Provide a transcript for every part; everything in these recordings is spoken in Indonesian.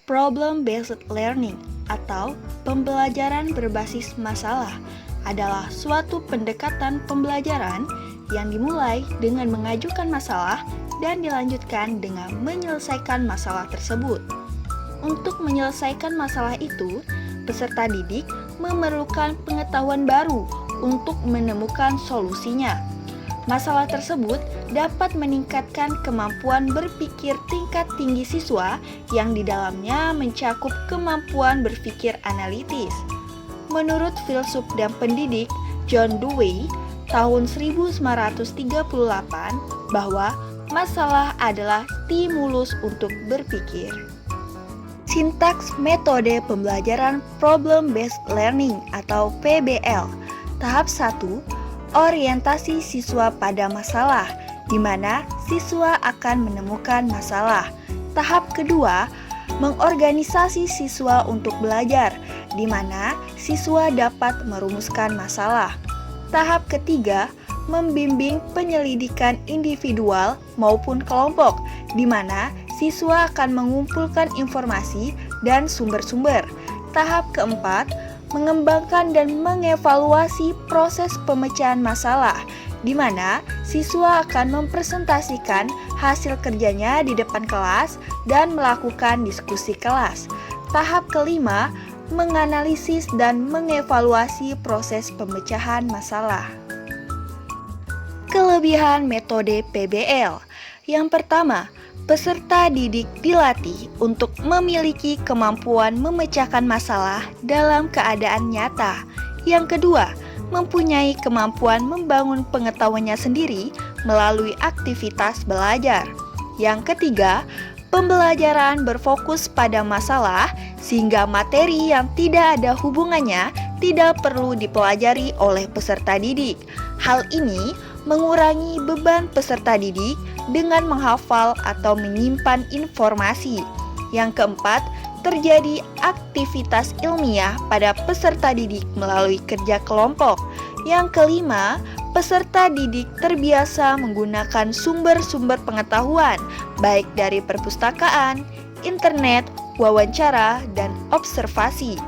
Problem-based learning atau pembelajaran berbasis masalah adalah suatu pendekatan pembelajaran yang dimulai dengan mengajukan masalah dan dilanjutkan dengan menyelesaikan masalah tersebut. Untuk menyelesaikan masalah itu, peserta didik memerlukan pengetahuan baru untuk menemukan solusinya. Masalah tersebut dapat meningkatkan kemampuan berpikir tingkat tinggi siswa yang di dalamnya mencakup kemampuan berpikir analitis. Menurut filsuf dan pendidik John Dewey tahun 1938 bahwa masalah adalah stimulus untuk berpikir. Sintaks metode pembelajaran problem-based learning atau PBL. Tahap 1, orientasi siswa pada masalah, di mana siswa akan menemukan masalah. Tahap kedua, mengorganisasi siswa untuk belajar, di mana siswa dapat merumuskan masalah. Tahap ketiga, membimbing penyelidikan individual maupun kelompok, di mana siswa akan mengumpulkan informasi dan sumber-sumber. Tahap keempat, mengembangkan dan mengevaluasi proses pemecahan masalah, di mana siswa akan mempresentasikan hasil kerjanya di depan kelas dan melakukan diskusi kelas. Tahap kelima, menganalisis dan mengevaluasi proses pemecahan masalah. Kelebihan metode PBL. Yang pertama, peserta didik dilatih untuk memiliki kemampuan memecahkan masalah dalam keadaan nyata. Yang kedua, mempunyai kemampuan membangun pengetahuannya sendiri melalui aktivitas belajar. Yang ketiga, pembelajaran berfokus pada masalah sehingga materi yang tidak ada hubungannya tidak perlu dipelajari oleh peserta didik. Hal ini mengurangi beban peserta didik dengan menghafal atau menyimpan informasi. Yang keempat, terjadi aktivitas ilmiah pada peserta didik melalui kerja kelompok. Yang kelima, peserta didik terbiasa menggunakan sumber-sumber pengetahuan, baik dari perpustakaan, internet, wawancara, dan observasi.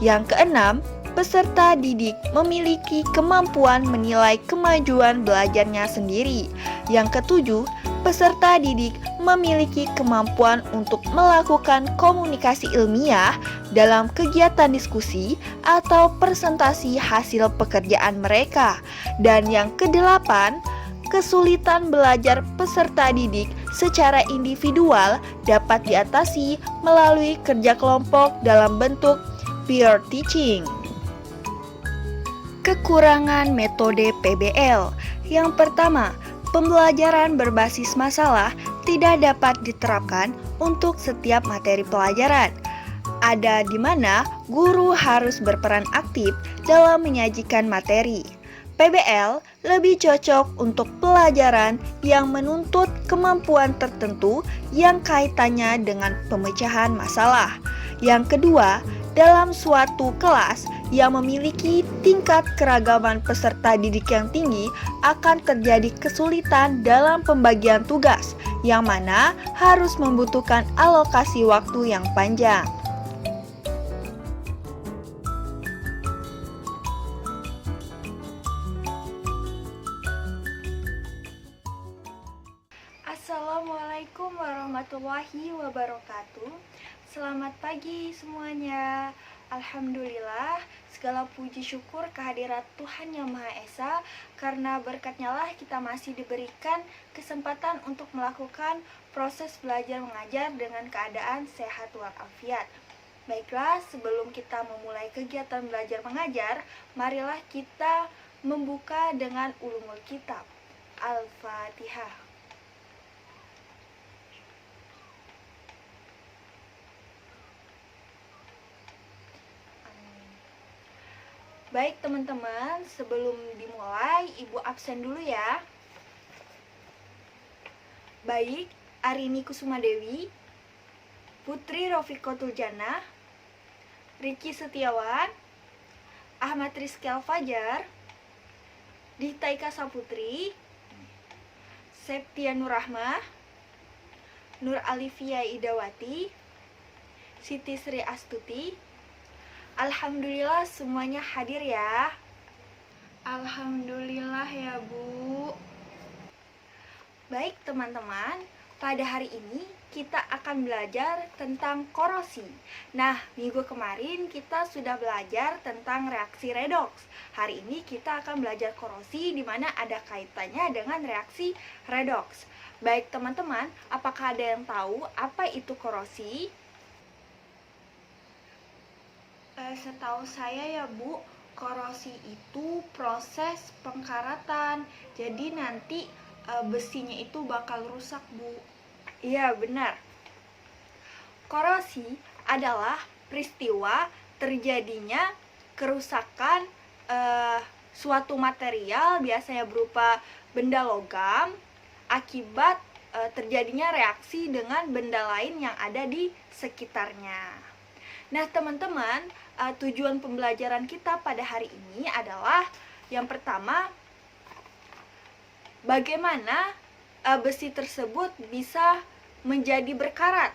Yang keenam, peserta didik memiliki kemampuan menilai kemajuan belajarnya sendiri. Yang ketujuh, peserta didik memiliki kemampuan untuk melakukan komunikasi ilmiah dalam kegiatan diskusi atau presentasi hasil pekerjaan mereka. Dan yang kedelapan, kesulitan belajar peserta didik secara individual dapat diatasi melalui kerja kelompok dalam bentuk peer teaching. Kekurangan metode PBL. Yang pertama, pembelajaran berbasis masalah tidak dapat diterapkan untuk setiap materi pelajaran. Ada di mana guru harus berperan aktif dalam menyajikan materi. PBL lebih cocok untuk pelajaran yang menuntut kemampuan tertentu yang kaitannya dengan pemecahan masalah. Yang kedua, dalam suatu kelas yang memiliki tingkat keragaman peserta didik yang tinggi akan terjadi kesulitan dalam pembagian tugas, yang mana harus membutuhkan alokasi waktu yang panjang. Assalamualaikum warahmatullahi wabarakatuh. Selamat pagi semuanya. Alhamdulillah, segala puji syukur kehadirat Tuhan Yang Maha Esa, karena berkatnya lah kita masih diberikan kesempatan untuk melakukan proses belajar mengajar dengan keadaan sehat walafiat. Baiklah, sebelum kita memulai kegiatan belajar mengajar, marilah kita membuka dengan ulumul kitab. Al-Fatihah. Baik teman-teman, sebelum dimulai, Ibu absen dulu ya. Baik, Arini Kusuma Dewi, Putri Rofiqatul Jannah, Riki Setiawan, Ahmad Rizky Al-Fajar, Dita Ika Saputri, Septia Nur Rahmah, Nur Alifia Idawati, Siti Sri Astuti. Alhamdulillah semuanya hadir ya. Alhamdulillah ya Bu. Baik teman-teman, pada hari ini kita akan belajar tentang korosi. Nah, minggu kemarin kita sudah belajar tentang reaksi redoks. Hari ini kita akan belajar korosi di mana ada kaitannya dengan reaksi redoks. Baik teman-teman, apakah ada yang tahu apa itu korosi? Setahu saya ya Bu, korosi itu proses pengkaratan. Jadi nanti besinya itu bakal rusak Bu. Iya benar. Korosi adalah peristiwa terjadinya kerusakan suatu material, biasanya berupa benda logam, akibat terjadinya reaksi dengan benda lain yang ada di sekitarnya. Nah teman-teman, tujuan pembelajaran kita pada hari ini adalah yang pertama, bagaimana besi tersebut bisa menjadi berkarat.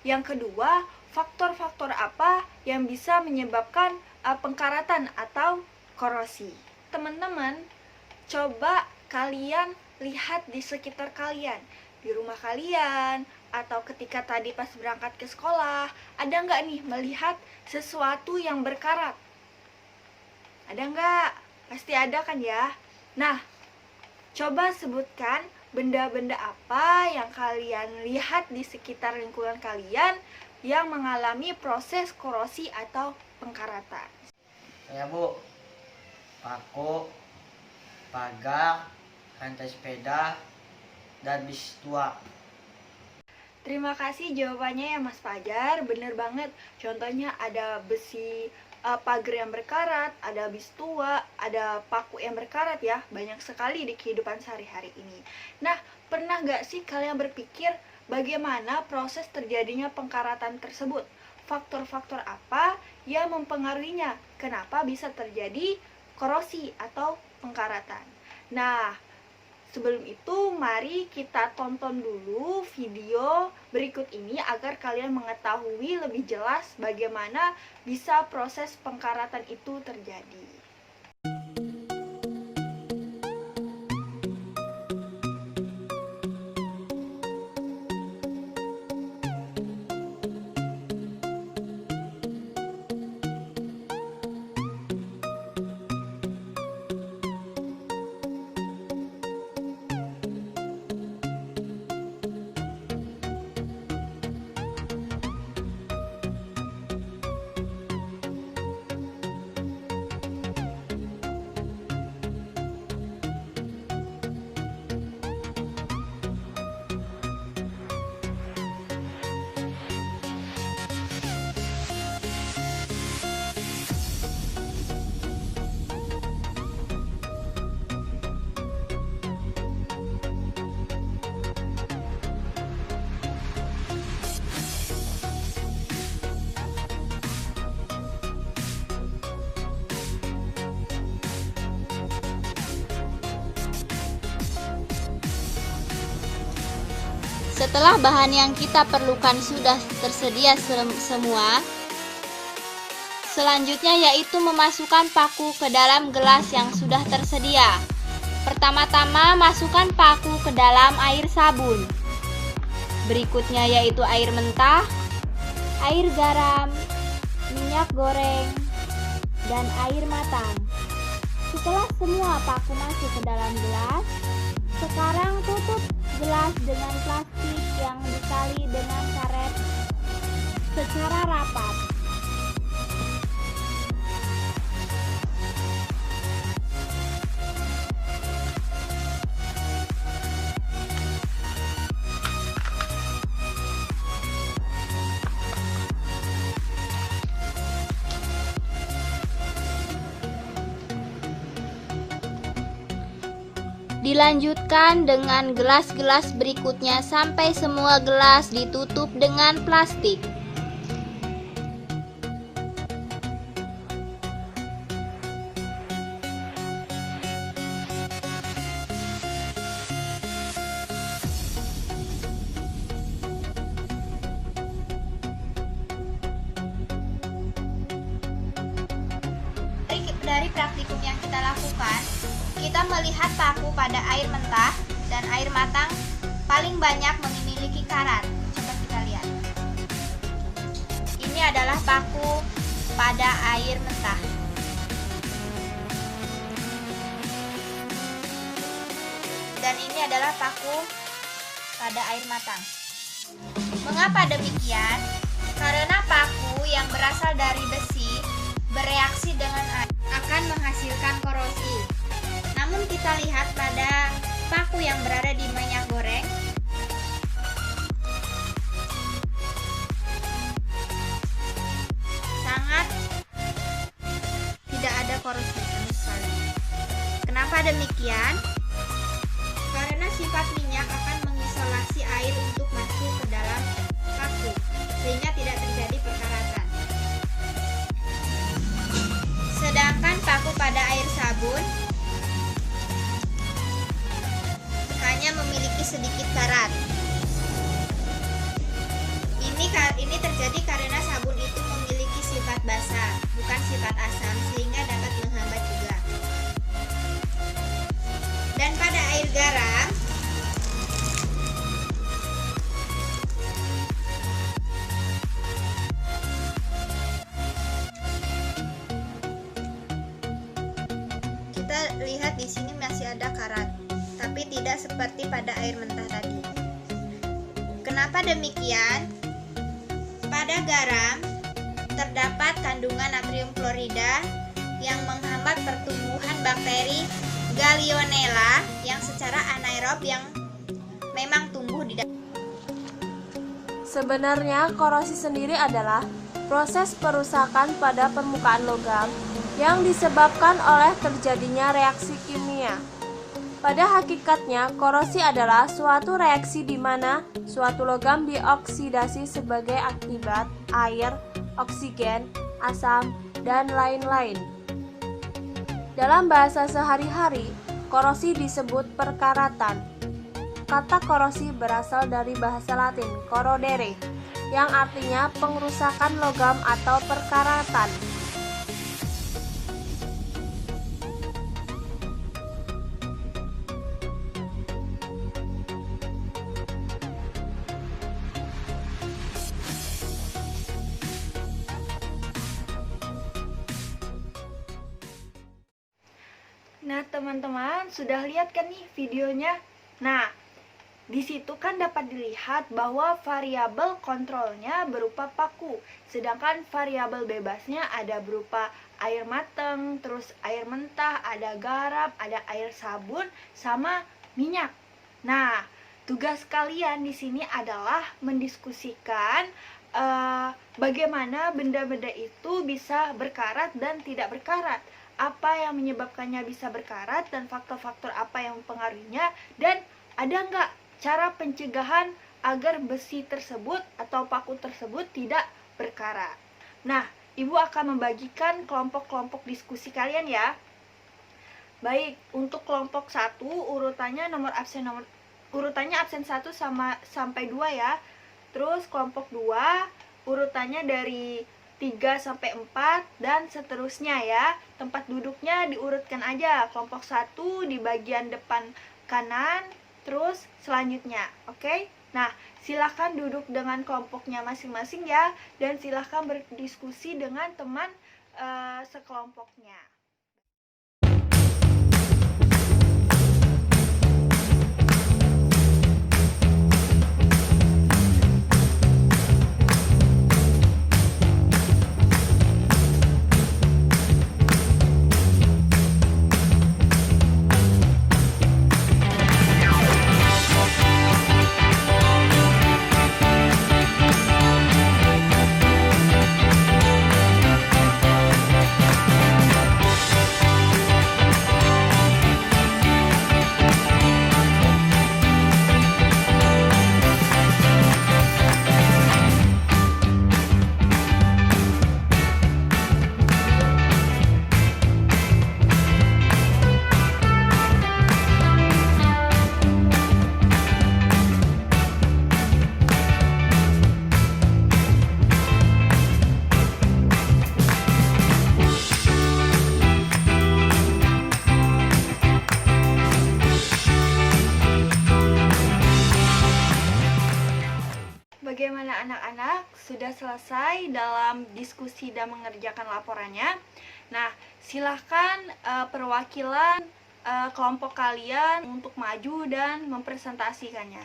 Yang kedua, faktor-faktor apa yang bisa menyebabkan pengkaratan atau korosi. Teman-teman, coba kalian lihat di sekitar kalian, di rumah kalian, atau ketika tadi pas berangkat ke sekolah, ada nggak nih melihat sesuatu yang berkarat? Ada nggak? Pasti ada kan ya? Nah, coba sebutkan benda-benda apa yang kalian lihat di sekitar lingkungan kalian yang mengalami proses korosi atau pengkaratan. Saya Bu, paku, pagar, rantai sepeda, dan bis tua. Terima kasih jawabannya ya Mas Fajar, bener banget. Contohnya ada besi pagar yang berkarat, ada bis tua, ada paku yang berkarat ya. Banyak sekali di kehidupan sehari-hari ini. Nah, pernah nggak sih kalian berpikir bagaimana proses terjadinya pengkaratan tersebut? Faktor-faktor apa yang mempengaruhinya? Kenapa bisa terjadi korosi atau pengkaratan? Nah, sebelum itu mari kita tonton dulu video berikut ini agar kalian mengetahui lebih jelas bagaimana bisa proses pengkaratan itu terjadi. Setelah bahan yang kita perlukan sudah tersedia semua, selanjutnya yaitu memasukkan paku ke dalam gelas yang sudah tersedia. Pertama-tama masukkan paku ke dalam air sabun. Berikutnya yaitu air mentah, air garam, minyak goreng, dan air matang. Setelah semua paku masuk ke dalam gelas, sekarang tutup gelas dengan plastik yang ditali dengan karet secara rapat. Dilanjutkan dengan gelas-gelas berikutnya sampai semua gelas ditutup dengan plastik. praktikum yang kita lakukan, kita melihat paku pada air mentah dan air matang paling banyak memiliki karat. Coba kita lihat. Ini adalah paku pada air mentah. Dan ini adalah paku pada air matang. Mengapa demikian? Karena paku yang berasal dari besi bereaksi dengan air akan menghasilkan korosi. Namun kita lihat pada paku yang berada di minyak goreng, sangat tidak ada korosi sama sekali. Kenapa demikian? Karena sifat minyak akan mengisolasi air untuk masuk ke dalam paku, sehingga tidak terjadi perkaratan. Sedangkan paku pada air sabun hanya memiliki sedikit karat. Ini terjadi karena sabun itu memiliki sifat basah, bukan sifat asam, sehingga dapat menghambat juga. Dan pada air garam, kita lihat di sini masih ada karat, tapi tidak seperti pada air mentah tadi. Kenapa demikian? Pada garam terdapat kandungan natrium klorida yang menghambat pertumbuhan bakteri Gallionella yang secara anaerob yang memang tumbuh di dalam. Sebenarnya korosi sendiri adalah proses perusakan pada permukaan logam yang disebabkan oleh terjadinya reaksi kimia. Pada hakikatnya, korosi adalah suatu reaksi di mana suatu logam dioksidasi sebagai akibat air, oksigen, asam, dan lain-lain. Dalam bahasa sehari-hari, korosi disebut perkaratan. Kata korosi berasal dari bahasa Latin corrodere, yang artinya pengerusakan logam atau perkaratan. Nah, teman-teman, sudah lihat kan nih videonya? Nah, di situ kan dapat dilihat bahwa variabel kontrolnya berupa paku, sedangkan variabel bebasnya ada berupa air matang, terus air mentah, ada garam, ada air sabun, sama minyak. Nah, tugas kalian di sini adalah mendiskusikan bagaimana benda-benda itu bisa berkarat dan tidak berkarat. Apa yang menyebabkannya bisa berkarat dan faktor-faktor apa yang mempengaruhinya, dan ada nggak cara pencegahan agar besi tersebut atau paku tersebut tidak berkarat. Nah, Ibu akan membagikan kelompok-kelompok diskusi kalian ya. Baik, untuk kelompok 1 urutannya urutannya absen 1 sampai 2 ya. Terus kelompok 2 urutannya dari 3 sampai 4 dan seterusnya ya. Tempat duduknya diurutkan aja. Kelompok 1 di bagian depan kanan, terus selanjutnya. Oke? Nah, silahkan duduk dengan kelompoknya masing-masing ya, dan silahkan berdiskusi dengan teman sekelompoknya. Bagaimana anak-anak? Sudah selesai dalam diskusi dan mengerjakan laporannya? Nah, silahkan perwakilan kelompok kalian untuk maju dan mempresentasikannya.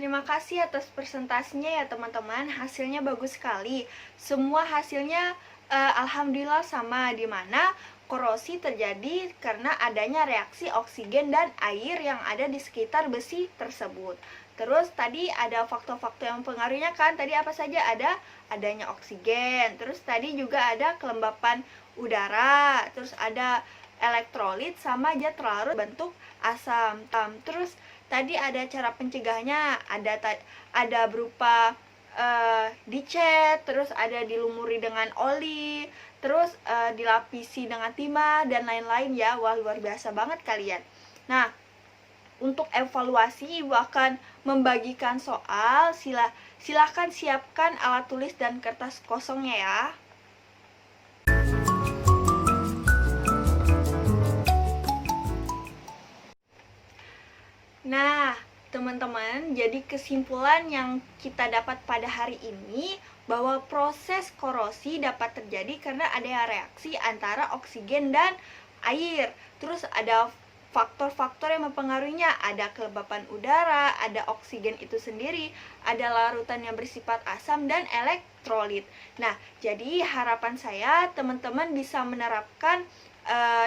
Terima kasih atas presentasinya ya teman-teman, hasilnya bagus sekali. Semua hasilnya alhamdulillah sama, di mana korosi terjadi karena adanya reaksi oksigen dan air yang ada di sekitar besi tersebut. Terus tadi ada faktor-faktor yang mempengaruhinya kan, tadi apa saja? Ada adanya oksigen, terus tadi juga ada kelembapan udara, terus ada elektrolit sama zat larut bentuk asam. Terus tadi ada cara pencegahannya, ada berupa dicet, terus ada dilumuri dengan oli, terus dilapisi dengan timah dan lain-lain ya. Wah, luar biasa banget kalian. Nah, untuk evaluasi Ibu akan membagikan soal. Silahkan siapkan alat tulis dan kertas kosongnya ya. Nah, teman-teman, jadi kesimpulan yang kita dapat pada hari ini bahwa proses korosi dapat terjadi karena ada reaksi antara oksigen dan air. Terus ada faktor-faktor yang mempengaruhinya, ada kelembapan udara, ada oksigen itu sendiri, ada larutan yang bersifat asam dan elektrolit. Nah, jadi harapan saya teman-teman bisa menerapkan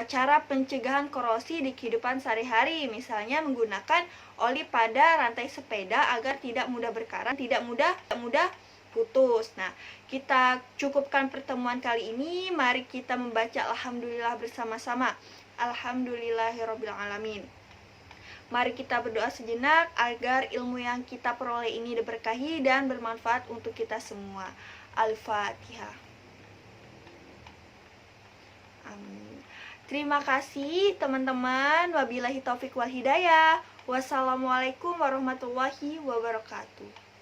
cara pencegahan korosi di kehidupan sehari-hari, misalnya menggunakan oli pada rantai sepeda agar tidak mudah berkarat, tidak mudah putus. Nah, kita cukupkan pertemuan kali ini. Mari kita membaca alhamdulillah bersama-sama. Alhamdulillahirabbil alamin. Mari kita berdoa sejenak agar ilmu yang kita peroleh ini diberkahi dan bermanfaat untuk kita semua. Al-Fatihah. Amin. Terima kasih teman-teman. Wabillahi taufik wal hidayah. Wassalamualaikum warahmatullahi wabarakatuh.